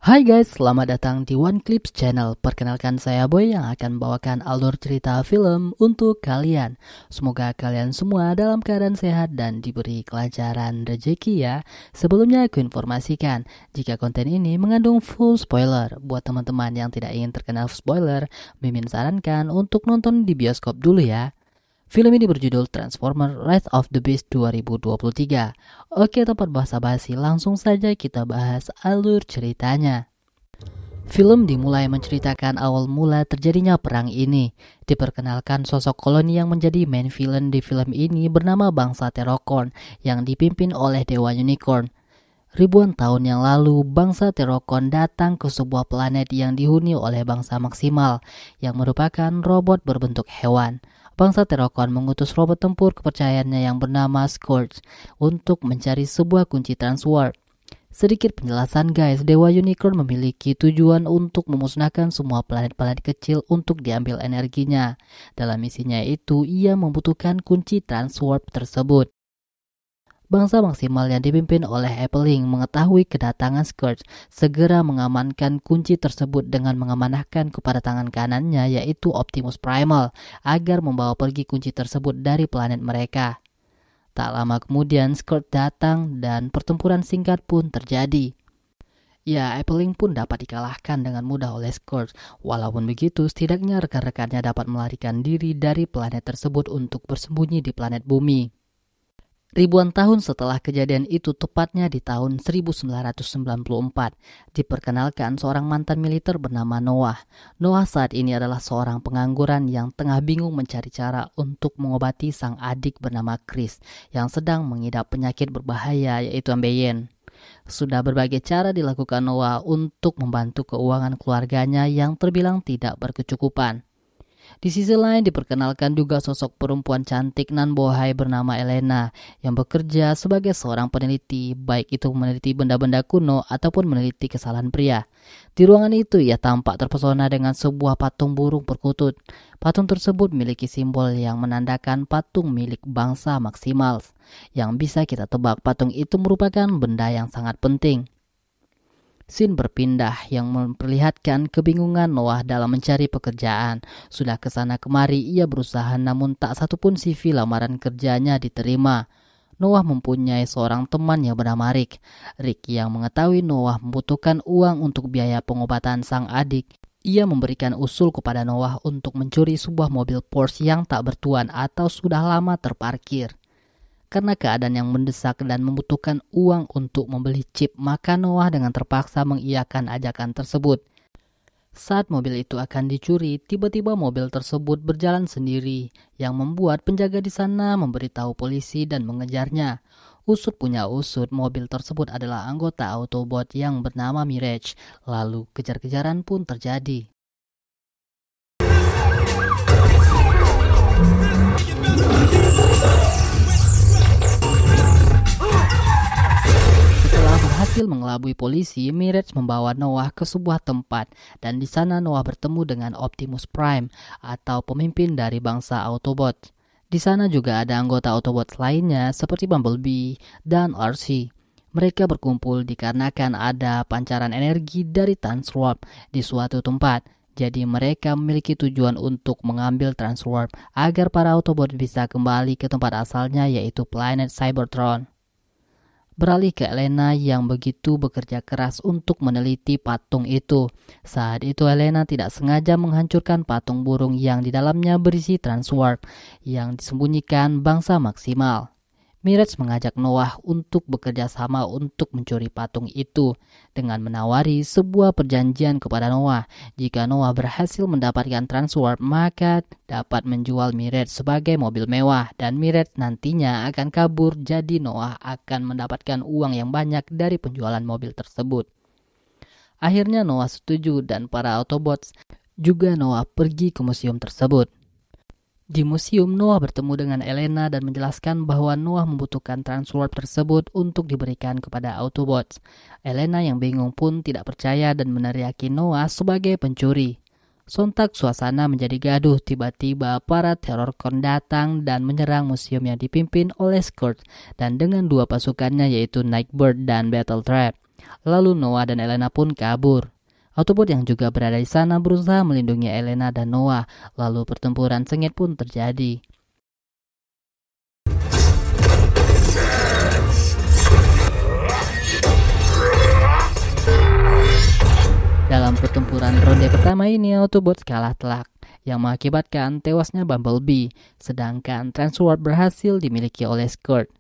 Hai guys, selamat datang di One Clips Channel. Perkenalkan saya Boy yang akan membawakan alur cerita film untuk kalian. Semoga kalian semua dalam keadaan sehat dan diberi kelancaran rezeki ya. Sebelumnya aku informasikan, jika konten ini mengandung full spoiler. Buat teman-teman yang tidak ingin terkena spoiler, Mimin sarankan untuk nonton di bioskop dulu ya. Film ini berjudul Transformers Rise of the Beast 2023. Oke, tanpa basa-basi, langsung saja kita bahas alur ceritanya. Film dimulai menceritakan awal mula terjadinya perang ini. Diperkenalkan sosok koloni yang menjadi main villain di film ini bernama bangsa Terrorcorn yang dipimpin oleh Dewa Unicorn. Ribuan tahun yang lalu, bangsa Terrorcorn datang ke sebuah planet yang dihuni oleh bangsa Maximal yang merupakan robot berbentuk hewan. Bangsa Terrorcorn mengutus robot tempur kepercayaannya yang bernama Scourge untuk mencari sebuah kunci transwarp. Sedikit penjelasan guys, Dewa Unicorn memiliki tujuan untuk memusnahkan semua planet-planet kecil untuk diambil energinya. Dalam misinya itu, ia membutuhkan kunci transwarp tersebut. Bangsa Maximal yang dipimpin oleh Appling mengetahui kedatangan Scourge, segera mengamankan kunci tersebut dengan mengamanahkan kepada tangan kanannya yaitu Optimus Primal agar membawa pergi kunci tersebut dari planet mereka. Tak lama kemudian Scourge datang dan pertempuran singkat pun terjadi. Ya, Appling pun dapat dikalahkan dengan mudah oleh Scourge. Walaupun begitu, setidaknya rekan-rekannya dapat melarikan diri dari planet tersebut untuk bersembunyi di planet bumi. Ribuan tahun setelah kejadian itu, tepatnya di tahun 1994, diperkenalkan seorang mantan militer bernama Noah. Noah saat ini adalah seorang pengangguran yang tengah bingung mencari cara untuk mengobati sang adik bernama Chris yang sedang mengidap penyakit berbahaya yaitu ambeien. Sudah berbagai cara dilakukan Noah untuk membantu keuangan keluarganya yang terbilang tidak berkecukupan. Di sisi lain diperkenalkan juga sosok perempuan cantik nan bohai bernama Elena yang bekerja sebagai seorang peneliti, baik itu meneliti benda-benda kuno ataupun meneliti kesalahan pria. Di ruangan itu ia tampak terpesona dengan sebuah patung burung perkutut. Patung tersebut memiliki simbol yang menandakan patung milik bangsa Maximal. Yang bisa kita tebak patung itu merupakan benda yang sangat penting. Scene berpindah yang memperlihatkan kebingungan Noah dalam mencari pekerjaan. Sudah kesana kemari ia berusaha namun tak satupun CV lamaran kerjanya diterima. Noah mempunyai seorang teman yang bernama Rick. Rick yang mengetahui Noah membutuhkan uang untuk biaya pengobatan sang adik. Ia memberikan usul kepada Noah untuk mencuri sebuah mobil Porsche yang tak bertuan atau sudah lama terparkir. Karena keadaan yang mendesak dan membutuhkan uang untuk membeli chip, maka Noah dengan terpaksa mengiyakan ajakan tersebut. Saat mobil itu akan dicuri, tiba-tiba mobil tersebut berjalan sendiri, yang membuat penjaga di sana memberitahu polisi dan mengejarnya. Usut punya usut, mobil tersebut adalah anggota Autobot yang bernama Mirage. Lalu kejar-kejaran pun terjadi. Berhasil mengelabui polisi, Mirage membawa Noah ke sebuah tempat dan di sana Noah bertemu dengan Optimus Prime atau pemimpin dari bangsa Autobot. Di sana juga ada anggota Autobot lainnya seperti Bumblebee dan RC. Mereka berkumpul dikarenakan ada pancaran energi dari transwarp di suatu tempat. Jadi mereka memiliki tujuan untuk mengambil transwarp agar para Autobot bisa kembali ke tempat asalnya yaitu planet Cybertron. Beralih ke Elena yang begitu bekerja keras untuk meneliti patung itu. Saat itu Elena tidak sengaja menghancurkan patung burung yang di dalamnya berisi transwarp yang disembunyikan bangsa Maximal. Mirage mengajak Noah untuk bekerja sama untuk mencuri patung itu dengan menawari sebuah perjanjian kepada Noah. Jika Noah berhasil mendapatkan transwarp, maka dapat menjual Mirage sebagai mobil mewah dan Mirage nantinya akan kabur, jadi Noah akan mendapatkan uang yang banyak dari penjualan mobil tersebut. Akhirnya Noah setuju dan para Autobots juga Noah pergi ke museum tersebut. Di museum, Noah bertemu dengan Elena dan menjelaskan bahwa Noah membutuhkan transwarp tersebut untuk diberikan kepada Autobots. Elena yang bingung pun tidak percaya dan meneriaki Noah sebagai pencuri. Sontak suasana menjadi gaduh, tiba-tiba para Terrorcorn datang dan menyerang museum yang dipimpin oleh Scourge dan dengan dua pasukannya yaitu Nightbird dan Battletrap. Lalu Noah dan Elena pun kabur. Autobot yang juga berada di sana berusaha melindungi Elena dan Noah, lalu pertempuran sengit pun terjadi. Dalam pertempuran ronde pertama ini, Autobot kalah telak, yang mengakibatkan tewasnya Bumblebee, sedangkan Transwarp berhasil dimiliki oleh Scourge.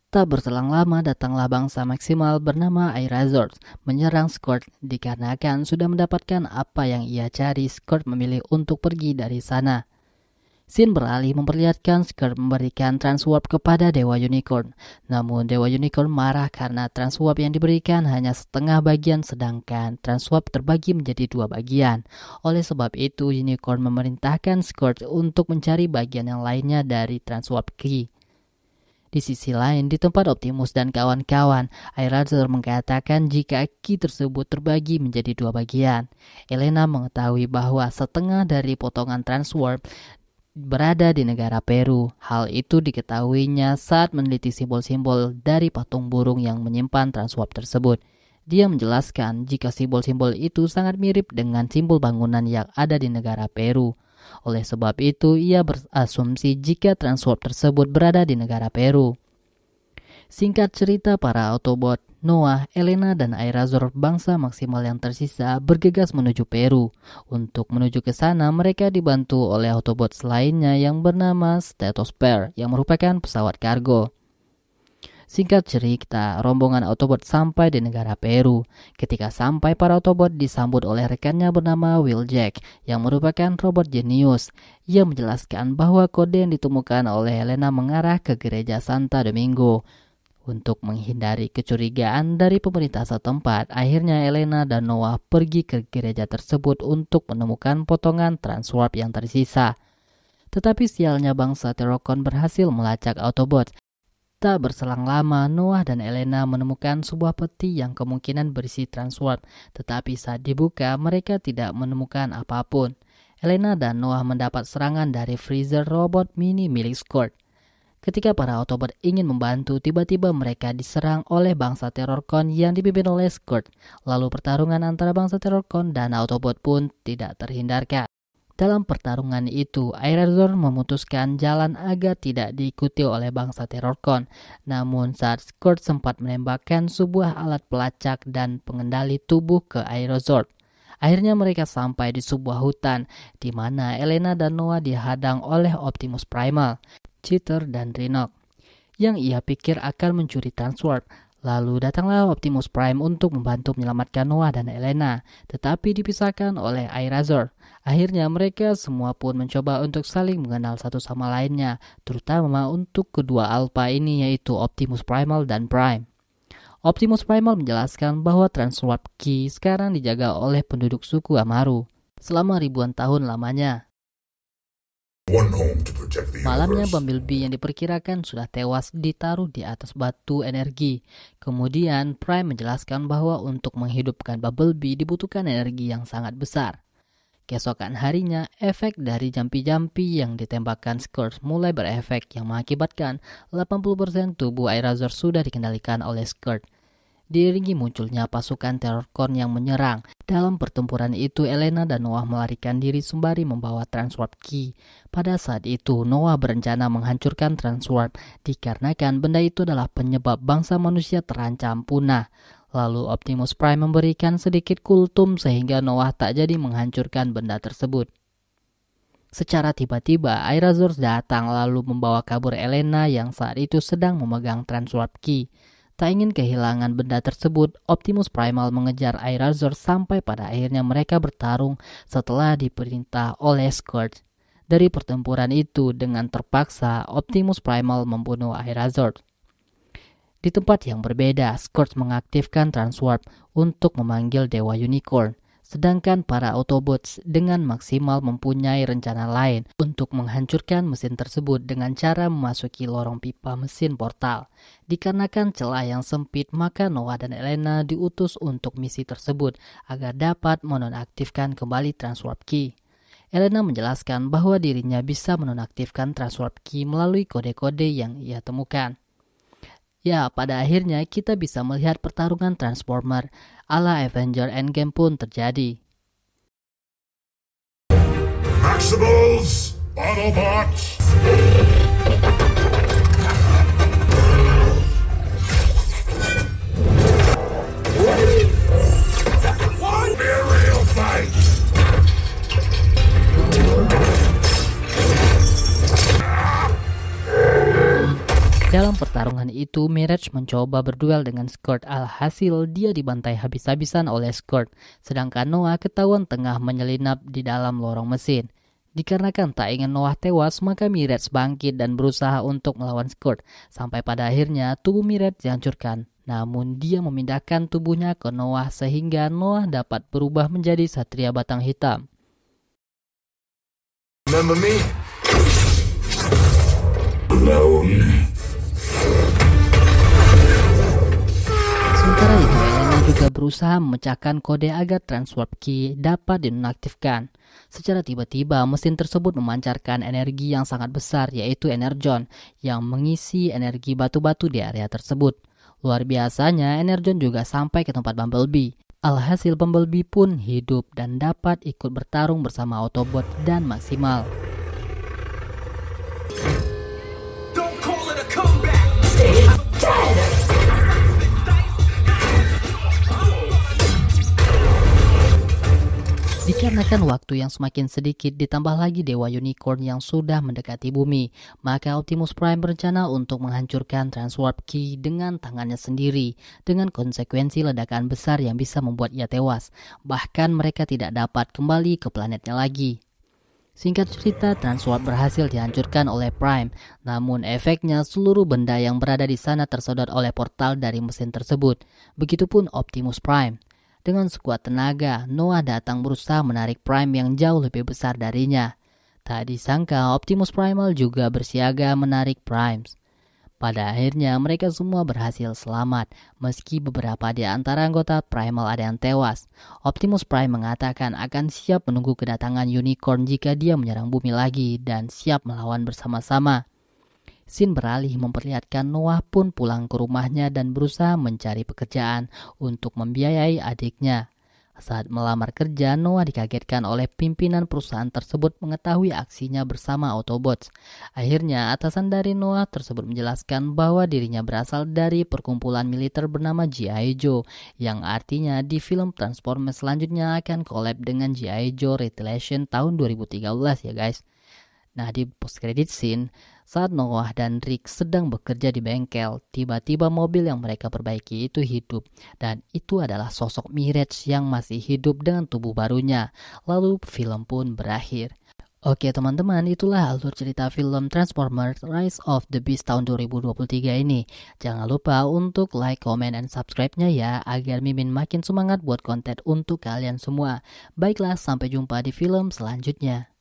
Tak berselang lama datanglah bangsa maksimal bernama Airazord menyerang Scourge dikarenakan sudah mendapatkan apa yang ia cari. Scourge memilih untuk pergi dari sana. Scene beralih memperlihatkan Scourge memberikan Transwarp kepada Dewa Unicorn. Namun Dewa Unicorn marah karena Transwarp yang diberikan hanya setengah bagian sedangkan Transwarp terbagi menjadi 2 bagian. Oleh sebab itu Unicorn memerintahkan Scourge untuk mencari bagian yang lainnya dari Transwarp Key. Di sisi lain, di tempat Optimus dan kawan-kawan, Airazor mengatakan jika Key tersebut terbagi menjadi 2 bagian. Elena mengetahui bahwa setengah dari potongan Transwarp berada di negara Peru. Hal itu diketahuinya saat meneliti simbol-simbol dari patung burung yang menyimpan Transwarp tersebut. Dia menjelaskan jika simbol-simbol itu sangat mirip dengan simbol bangunan yang ada di negara Peru. Oleh sebab itu, ia berasumsi jika Transwarp tersebut berada di negara Peru. Singkat cerita, para Autobot, Noah, Elena, dan Airazor bangsa maksimal yang tersisa bergegas menuju Peru. Untuk menuju ke sana, mereka dibantu oleh Autobots lainnya yang bernama Statospare, yang merupakan pesawat kargo. Singkat cerita, rombongan Autobot sampai di negara Peru. Ketika sampai, para Autobot disambut oleh rekannya bernama Wheeljack, yang merupakan robot jenius. Ia menjelaskan bahwa kode yang ditemukan oleh Elena mengarah ke gereja Santa Domingo. Untuk menghindari kecurigaan dari pemerintah setempat, akhirnya Elena dan Noah pergi ke gereja tersebut untuk menemukan potongan Transwarp yang tersisa. Tetapi sialnya bangsa Terrorcon berhasil melacak Autobot. Tak berselang lama, Noah dan Elena menemukan sebuah peti yang kemungkinan berisi Transwarp, tetapi saat dibuka mereka tidak menemukan apapun. Elena dan Noah mendapat serangan dari freezer robot mini milik Scourge. Ketika para Autobot ingin membantu, tiba-tiba mereka diserang oleh bangsa Terrorcon yang dipimpin oleh Scourge. Lalu pertarungan antara bangsa Terrorcon dan Autobot pun tidak terhindarkan. Dalam pertarungan itu, Airazor memutuskan jalan agar tidak diikuti oleh bangsa Terrorcon. Namun saat Scourge sempat menembakkan sebuah alat pelacak dan pengendali tubuh ke Airazor. Akhirnya mereka sampai di sebuah hutan, di mana Elena dan Noah dihadang oleh Optimus Primal, Cheater, dan Rhinox, yang ia pikir akan mencuri Transwarp. Lalu datanglah Optimus Prime untuk membantu menyelamatkan Noah dan Elena, tetapi dipisahkan oleh Airazor. Akhirnya mereka semua pun mencoba untuk saling mengenal satu sama lainnya, terutama untuk kedua alpha ini yaitu Optimus Primal dan Prime. Optimus Primal menjelaskan bahwa Transwarp Key sekarang dijaga oleh penduduk suku Amaru selama ribuan tahun lamanya. Malamnya Bumblebee yang diperkirakan sudah tewas ditaruh di atas batu energi. Kemudian Prime menjelaskan bahwa untuk menghidupkan Bumblebee dibutuhkan energi yang sangat besar. Keesokan harinya, efek dari jampi-jampi yang ditembakkan Scourge mulai berefek yang mengakibatkan 80% tubuh Airazor sudah dikendalikan oleh Scourge. Diiringi munculnya pasukan Terrorcon yang menyerang. Dalam pertempuran itu, Elena dan Noah melarikan diri sembari membawa Transwarp Key. Pada saat itu, Noah berencana menghancurkan Transwarp dikarenakan benda itu adalah penyebab bangsa manusia terancam punah. Lalu Optimus Prime memberikan sedikit kultum sehingga Noah tak jadi menghancurkan benda tersebut. Secara tiba-tiba, Airazor datang lalu membawa kabur Elena yang saat itu sedang memegang Transwarp Key. Tak ingin kehilangan benda tersebut, Optimus Primal mengejar Airazor sampai pada akhirnya mereka bertarung setelah diperintah oleh Scourge. Dari pertempuran itu, dengan terpaksa Optimus Primal membunuh Airazor. Di tempat yang berbeda, Scourge mengaktifkan Transwarp untuk memanggil Dewa Unicorn. Sedangkan para Autobots dengan maksimal mempunyai rencana lain untuk menghancurkan mesin tersebut dengan cara memasuki lorong pipa mesin portal. Dikarenakan celah yang sempit, maka Noah dan Elena diutus untuk misi tersebut agar dapat menonaktifkan kembali Transwarp Key. Elena menjelaskan bahwa dirinya bisa menonaktifkan Transwarp Key melalui kode-kode yang ia temukan. Ya, pada akhirnya kita bisa melihat pertarungan Transformer ala Avenger Endgame pun terjadi. Maximals, Autobots. Be a real fight. Dalam pertarungan itu, Mirage mencoba berduel dengan Scourge, alhasil dia dibantai habis-habisan oleh Scourge, sedangkan Noah ketahuan tengah menyelinap di dalam lorong mesin. Dikarenakan tak ingin Noah tewas, maka Mirage bangkit dan berusaha untuk melawan Scourge, sampai pada akhirnya tubuh Mirage dihancurkan. Namun dia memindahkan tubuhnya ke Noah sehingga Noah dapat berubah menjadi Satria Batang Hitam. Remember me? Alone. Sementara itu, Elena juga berusaha memecahkan kode agar Transwarp Key dapat dinonaktifkan. Secara tiba-tiba, mesin tersebut memancarkan energi yang sangat besar, yaitu Energon, yang mengisi energi batu-batu di area tersebut. Luar biasanya, Energon juga sampai ke tempat Bumblebee. Alhasil Bumblebee pun hidup dan dapat ikut bertarung bersama Autobot dan Maximal. Don't call it a comeback. Dikarenakan waktu yang semakin sedikit ditambah lagi Dewa Unicorn yang sudah mendekati bumi, maka Optimus Prime berencana untuk menghancurkan Transwarp Key dengan tangannya sendiri, dengan konsekuensi ledakan besar yang bisa membuat ia tewas. Bahkan mereka tidak dapat kembali ke planetnya lagi. Singkat cerita, Transwarp berhasil dihancurkan oleh Prime, namun efeknya seluruh benda yang berada di sana tersedot oleh portal dari mesin tersebut. Begitupun Optimus Prime. Dengan sekuat tenaga, Noah datang berusaha menarik Prime yang jauh lebih besar darinya. Tak disangka Optimus Primal juga bersiaga menarik Prime. Pada akhirnya mereka semua berhasil selamat, meski beberapa di antara anggota Primal ada yang tewas. Optimus Prime mengatakan akan siap menunggu kedatangan Unicorn jika dia menyerang bumi lagi dan siap melawan bersama-sama. Scene beralih memperlihatkan Noah pun pulang ke rumahnya dan berusaha mencari pekerjaan untuk membiayai adiknya. Saat melamar kerja, Noah dikagetkan oleh pimpinan perusahaan tersebut mengetahui aksinya bersama Autobots. Akhirnya, atasan dari Noah tersebut menjelaskan bahwa dirinya berasal dari perkumpulan militer bernama G.I. Joe, yang artinya di film Transformers selanjutnya akan collab dengan G.I. Joe Retaliation tahun 2013 ya guys. Nah, di post-credit scene, saat Noah dan Rick sedang bekerja di bengkel, tiba-tiba mobil yang mereka perbaiki itu hidup. Dan itu adalah sosok Mirage yang masih hidup dengan tubuh barunya. Lalu film pun berakhir. Oke teman-teman, itulah alur cerita film Transformers Rise of the Beast tahun 2023 ini. Jangan lupa untuk like, comment, dan subscribe-nya ya, agar Mimin makin semangat buat konten untuk kalian semua. Baiklah, sampai jumpa di film selanjutnya.